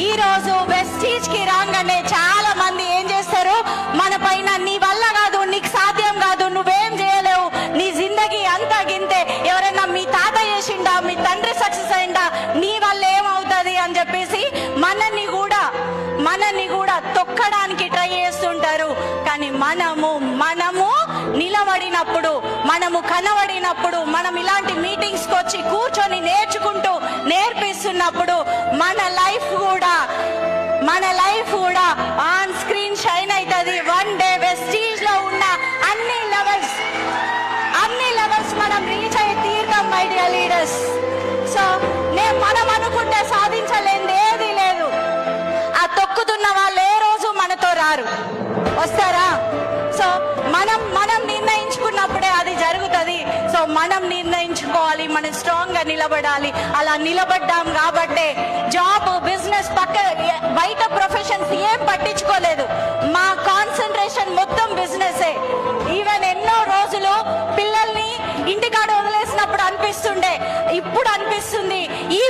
ఈ రోజు వెస్టీజ్ కి రాగానే చాలా మంది ఏం చేస్తారు, మన పైన నీ వల్ల కాదు, నీకు సాధ్యం కాదు, నువ్వేం చేయలేవు, నీ జిందగీ అంతా గింతే, ఎవరైనా మీ తాత చేసిండా, మీ తండ్రి సక్సెస్ అయిందా, నీ వల్ల ఏమవుతుంది అని చెప్పేసి మనని కూడా తొక్కడానికి ట్రై చేస్తుంటారు. కానీ మనము నిలబడినప్పుడు, మనము కనబడినప్పుడు, మనం ఇలాంటి మీటింగ్స్ కి వచ్చి కూర్చొని నేర్పిస్తున్నప్పుడు మన లైఫ్ కూడా ఆన్ స్క్రీన్ షైన్ అవుతుంది. వన్ డే వెస్టీజ్ లో ఉన్న అన్ని లెవెల్స్ మనం రీచ్ అయ్యి తీర్థం మై డియర్ లీడర్స్. సో మనం అనుకుంటే సాధించలేనిది ఏది లేదు. ఆ తొక్కుతున్న వాళ్ళు ఏ రోజు మనతో రారు, వస్తారా? సో మనం నిర్ణయించుకున్నప్పుడే అది జరుగుతుంది. సో మనం నిర్ణయించుకోవాలి, మనం స్ట్రాంగ్ గా నిలబడాలి. అలా నిలబడ్డాం కాబట్టే జాబ్, బిజినెస్, బయట ప్రొఫెషన్స్ ఏం పట్టించుకోలేదు. మా కాన్సన్ట్రేషన్ మొత్తం బిజినెసే. ఈవెన్ ఎన్నో రోజులు పిల్లల్ని ఇంటికాడ వదిలేసినప్పుడు అనిపిస్తుండే, ఇప్పుడు అనిపిస్తుంది ఈ